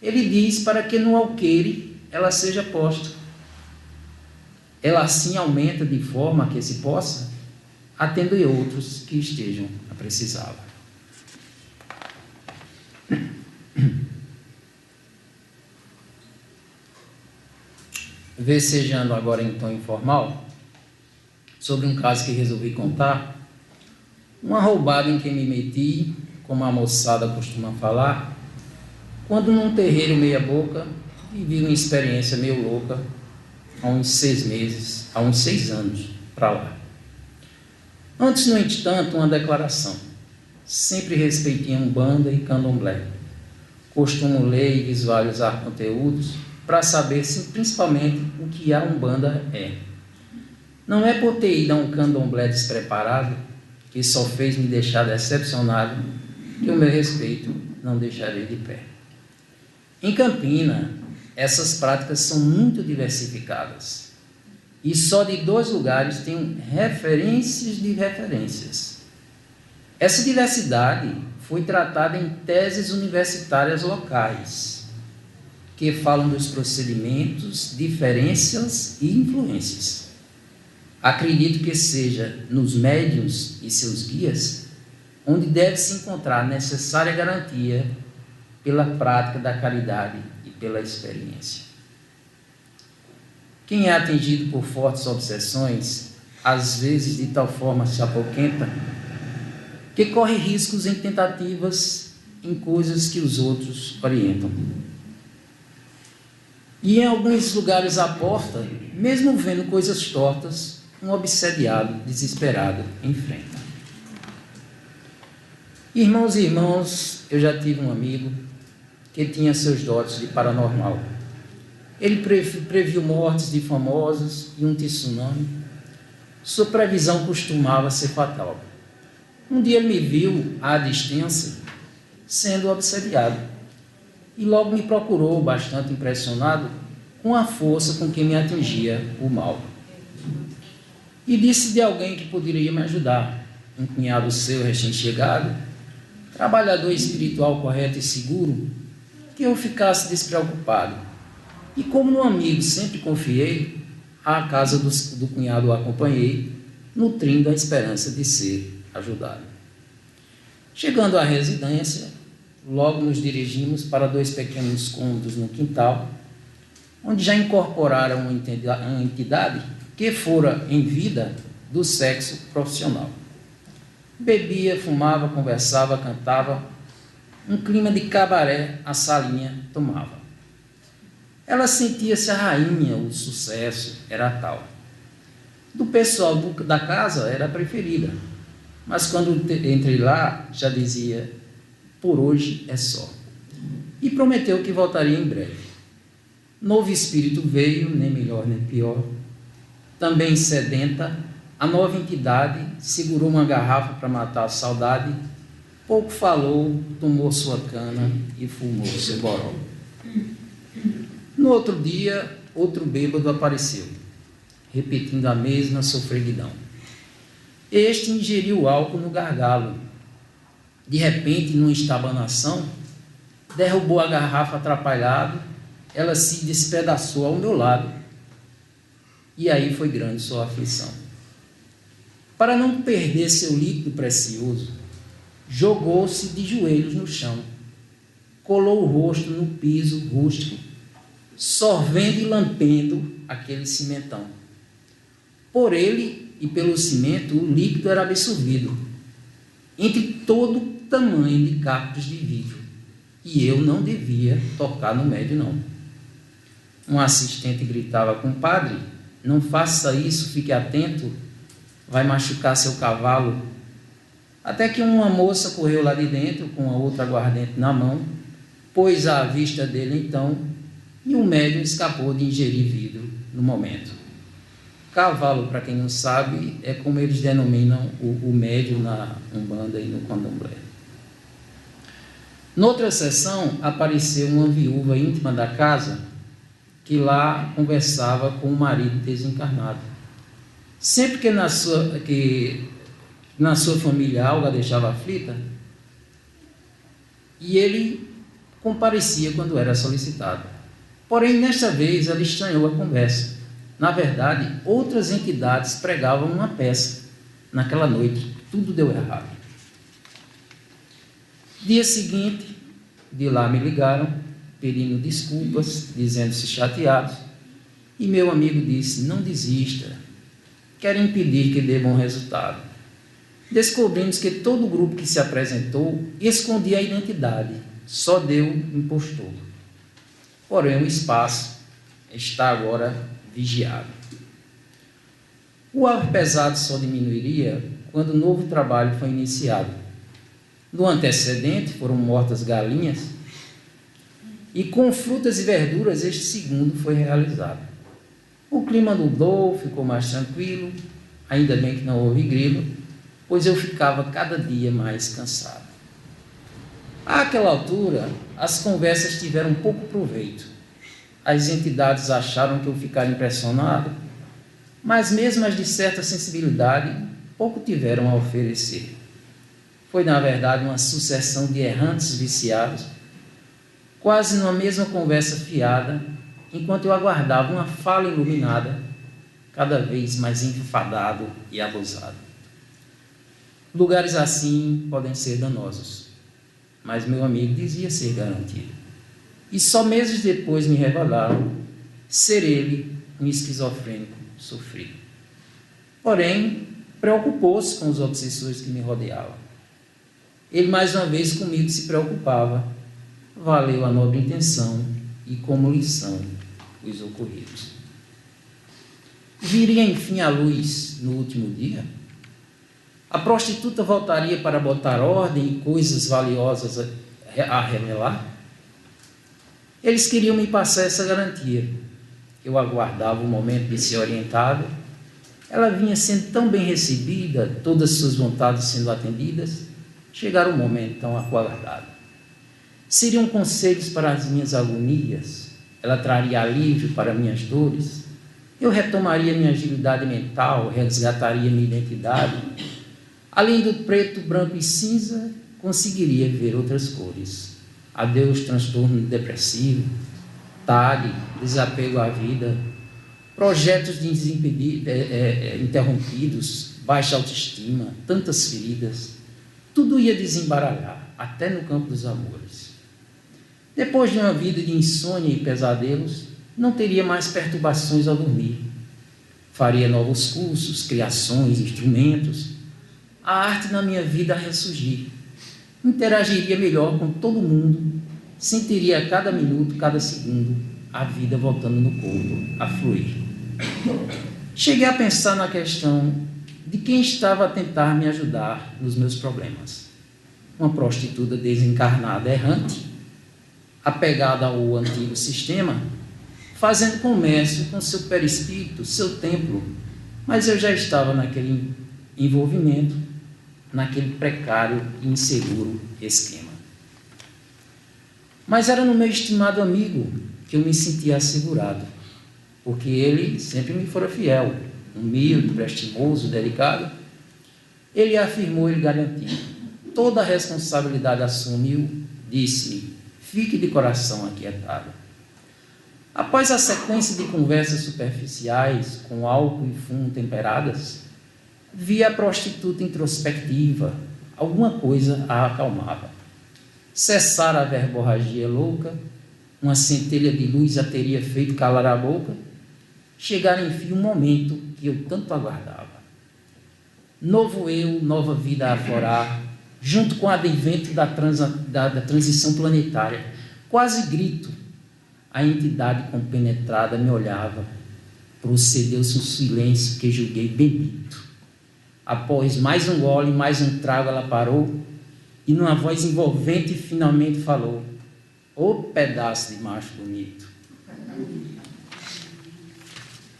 ele diz para que no alqueire ela seja posta. Ela assim aumenta de forma que se possa atender outros que estejam a precisá-la. Versejando agora em tom informal, sobre um caso que resolvi contar, uma roubada em que me meti como a moçada costuma falar, quando num terreiro meia boca, vivi uma experiência meio louca há uns 6 meses, há uns 6 anos para lá. Antes, no entanto, uma declaração. Sempre respeitei Umbanda e Candomblé. Costumo ler e visualizar conteúdos para saber principalmente o que a Umbanda é. Não é por ter ido a um Candomblé despreparado, que só fez me deixar decepcionado, que o meu respeito não deixarei de pé. Em Campina, essas práticas são muito diversificadas. E só de 2 lugares tem referências de referências. Essa diversidade foi tratada em teses universitárias locais, que falam dos procedimentos, diferenças e influências. Acredito que seja nos médiuns e seus guias onde deve-se encontrar a necessária garantia pela prática da caridade e pela experiência. Quem é atingido por fortes obsessões, às vezes de tal forma se apoquenta, que corre riscos em tentativas em coisas que os outros orientam. E em alguns lugares à porta, mesmo vendo coisas tortas, um obsediado, desesperado, enfrenta. Irmãos e irmãos, eu já tive um amigo que tinha seus dotes de paranormal. Ele previu mortes de famosos e um tsunami. Sua previsão costumava ser fatal. Um dia ele me viu à distância sendo obsediado e logo me procurou, bastante impressionado com a força com que me atingia o mal. E disse de alguém que poderia me ajudar, um cunhado seu recém-chegado, trabalhador espiritual correto e seguro, que eu ficasse despreocupado. E como no amigo sempre confiei, à casa do cunhado o acompanhei, nutrindo a esperança de ser ajudado. Chegando à residência, logo nos dirigimos para 2 pequenos cômodos no quintal, onde já incorporaram uma entidade que fora em vida do sexo profissional. Bebia, fumava, conversava, cantava, um clima de cabaré a salinha tomava. Ela sentia-se a rainha, o sucesso era tal. Do pessoal da casa era a preferida, mas quando entrei lá já dizia, por hoje é só. E prometeu que voltaria em breve. Novo espírito veio, nem melhor nem pior. Também sedenta, a nova entidade segurou uma garrafa para matar a saudade, pouco falou, tomou sua cana e fumou seu boró. No outro dia, outro bêbado apareceu, repetindo a mesma sofreguidão. Este ingeriu álcool no gargalo. De repente, numa estabanação, derrubou a garrafa atrapalhado, ela se despedaçou ao meu lado, e aí foi grande sua aflição. Para não perder seu líquido precioso, jogou-se de joelhos no chão, colou o rosto no piso rústico, sorvendo e lampendo aquele cimentão. Por ele e pelo cimento, o líquido era absorvido, entre todo o tamanho de cacos de vidro, e eu não devia tocar no médio, não. Um assistente gritava, compadre, não faça isso, fique atento, vai machucar seu cavalo. Até que uma moça correu lá de dentro com a outra aguardente na mão, pôs à vista dele então, e o médium escapou de ingerir vidro no momento. Cavalo, para quem não sabe, é como eles denominam o médium na Umbanda e no Candomblé. Noutra sessão, apareceu uma viúva íntima da casa, que lá conversava com o marido desencarnado. Sempre que na sua família algo a deixava aflita, e ele comparecia quando era solicitado. Porém, nesta vez, ela estranhou a conversa. Na verdade, outras entidades pregavam uma peça. Naquela noite, tudo deu errado. Dia seguinte, de lá me ligaram, pedindo desculpas, dizendo-se chateados, e meu amigo disse, não desista, quero impedir que dê bom resultado. descobrimos que todo o grupo que se apresentou escondia a identidade, só deu impostor. Porém, o espaço está agora vigiado. O ar pesado só diminuiria quando o novo trabalho foi iniciado. No antecedente foram mortas galinhas e com frutas e verduras este segundo foi realizado. O clima mudou, ficou mais tranquilo, ainda bem que não houve grilo, pois eu ficava cada dia mais cansado. Àquela altura, as conversas tiveram pouco proveito. As entidades acharam que eu ficara impressionado, mas mesmo as de certa sensibilidade, pouco tiveram a oferecer. Foi, na verdade, uma sucessão de errantes viciados, quase numa mesma conversa fiada, enquanto eu aguardava uma fala iluminada, cada vez mais enfadado e abusado. Lugares assim podem ser danosos, mas meu amigo dizia ser garantido. E só meses depois me revelaram ser ele um esquizofrênico sofrido. Porém, preocupou-se com os obsessores que me rodeavam. Ele mais uma vez comigo se preocupava. Valeu a nobre intenção e como lição os ocorridos. Viria enfim a luz no último dia? A prostituta voltaria para botar ordem e coisas valiosas a revelar? Eles queriam me passar essa garantia. Eu aguardava o momento de ser orientado. Ela vinha sendo tão bem recebida, todas suas vontades sendo atendidas. Chegara o momento tão aguardado. Seriam conselhos para as minhas agonias. Ela traria alívio para minhas dores. Eu retomaria minha agilidade mental, resgataria minha identidade. Além do preto, branco e cinza, conseguiria ver outras cores. Adeus transtorno depressivo, TAG, desapego à vida, projetos interrompidos, baixa autoestima, tantas feridas. Tudo ia desembaralhar, até no campo dos amores. Depois de uma vida de insônia e pesadelos, não teria mais perturbações ao dormir. Faria novos cursos, criações, instrumentos. A arte na minha vida a ressurgir. Interagiria melhor com todo mundo. Sentiria a cada minuto, cada segundo, a vida voltando no corpo, a fluir. Cheguei a pensar na questão de quem estava a tentar me ajudar nos meus problemas. Uma prostituta desencarnada errante, apegada ao antigo sistema, fazendo comércio com seu perispírito, seu templo, mas eu já estava naquele envolvimento, naquele precário e inseguro esquema. Mas era no meu estimado amigo que eu me sentia assegurado, porque ele sempre me fora fiel, humilde, prestimoso, delicado. Ele afirmou, ele garantiu, toda a responsabilidade assumiu, disse-me, fique de coração aquietado. Após a sequência de conversas superficiais, com álcool e fumo temperadas, vi a prostituta introspectiva, alguma coisa a acalmava. Cessara a verborragia louca, uma centelha de luz a teria feito calar a boca, chegara enfim um momento que eu tanto aguardava. Novo eu, nova vida a aflorar, junto com o advento da transição planetária, quase grito, a entidade compenetrada me olhava, procedeu-se um silêncio que julguei bendito. Após mais um gole, mais um trago, ela parou e numa voz envolvente finalmente falou, ô pedaço de macho bonito.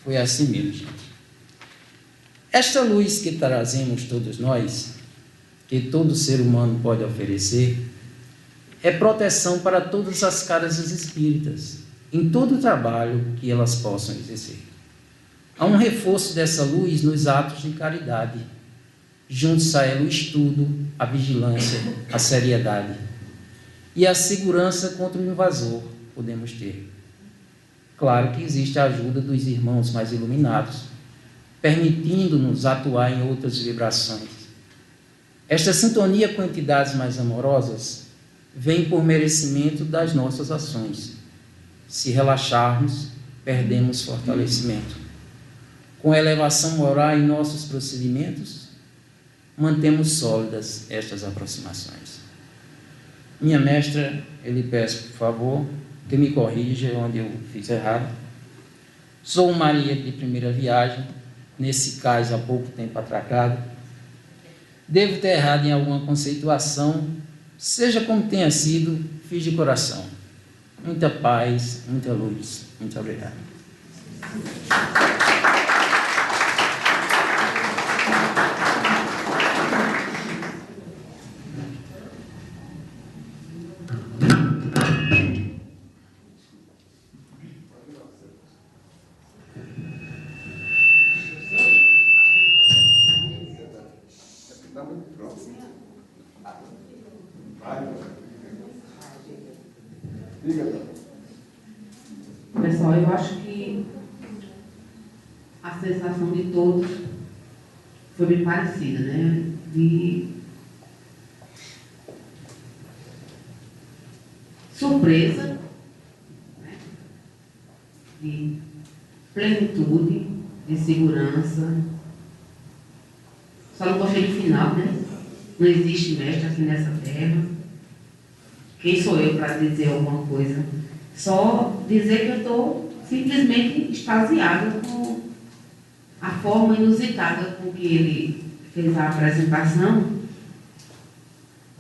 Foi assim mesmo, gente. Esta luz que trazemos todos nós, que todo ser humano pode oferecer, é proteção para todas as casas espíritas, em todo o trabalho que elas possam exercer. Há um reforço dessa luz nos atos de caridade, juntos a ela o estudo, a vigilância, a seriedade e a segurança contra o invasor podemos ter. Claro que existe a ajuda dos irmãos mais iluminados, permitindo-nos atuar em outras vibrações. Esta sintonia com entidades mais amorosas vem por merecimento das nossas ações. Se relaxarmos, perdemos fortalecimento. Com elevação moral em nossos procedimentos, mantemos sólidas estas aproximações. Minha mestra, eu lhe peço, por favor, que me corrija onde eu fiz errado. Sou um marinheiro de primeira viagem, nesse caso há pouco tempo atracado. Devo ter errado em alguma conceituação, seja como tenha sido, fiz de coração. Muita paz, muita luz. Muito obrigado. Está muito próximo. Diga. Pessoal, eu acho que a sensação de todos foi bem parecida, né? De surpresa, né? De plenitude, de segurança. Só não gostei do final, né? Não existe mestre aqui nessa terra. Quem sou eu para dizer alguma coisa? Só dizer que eu estou simplesmente extasiada com a forma inusitada com que ele fez a apresentação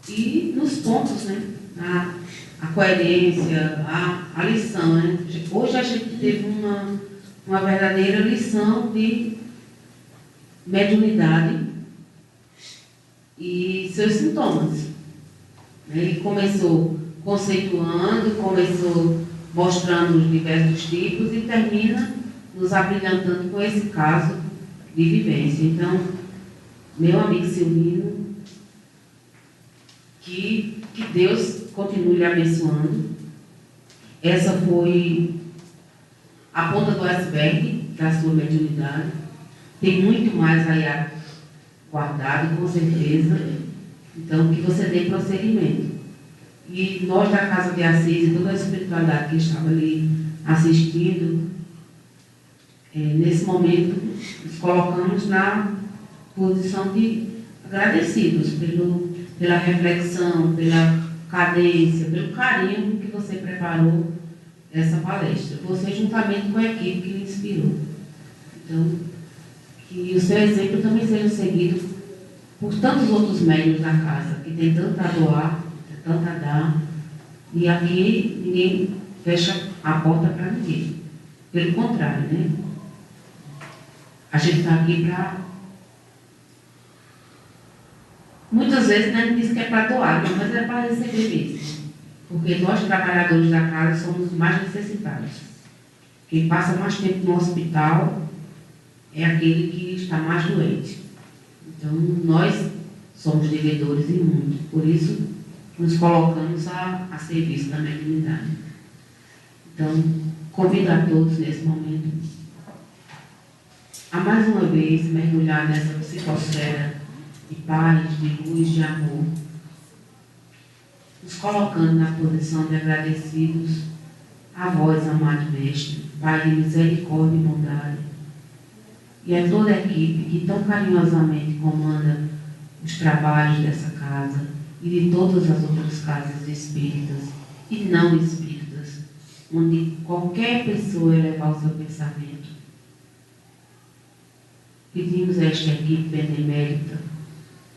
e nos pontos, né? A coerência, a lição, né? Hoje a gente teve uma verdadeira lição de mediunidade e seus sintomas. Ele começou conceituando, começou mostrando os diversos tipos e termina nos abrilhantando com esse caso de vivência. Então, meu amigo Silvino, que Deus continue lhe abençoando. Essa foi a ponta do iceberg da sua mediunidade. Tem muito mais aí guardado, com certeza. Então, que você dê prosseguimento. E nós da Casa de Assis e toda a espiritualidade que estava ali assistindo, nesse momento, nos colocamos na posição de agradecidos pela reflexão, pela cadência, pelo carinho que você preparou essa palestra. Você juntamente com a equipe que lhe inspirou. Então, que o seu exemplo também seja seguido por tantos outros médiuns da casa, que tem tanto a doar, tanto a dar, e aqui ninguém fecha a porta para ninguém. Pelo contrário, né? A gente está aqui para... Muitas vezes, né, diz que é para doar, mas é para receber mesmo. Porque nós, trabalhadores da casa, somos os mais necessitados. Quem passa mais tempo no hospital é aquele que está mais doente. Então, nós somos devedores em muito. Por isso, nos colocamos a serviço da mediunidade. Então, convido a todos nesse momento a mais uma vez mergulhar nessa psicosfera de paz, de luz, de amor, nos colocando na posição de agradecidos a vós, amado Mestre, Pai de misericórdia e bondade, e a toda a equipe que tão carinhosamente comanda os trabalhos dessa casa e de todas as outras casas espíritas e não espíritas, onde qualquer pessoa elevar o seu pensamento. Pedimos a esta equipe benemérita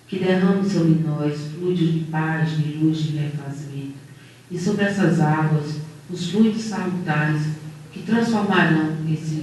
que derrame sobre nós fluidos de paz, de luz, de refazimento, e sobre essas águas os fluidos salutares que transformarão esse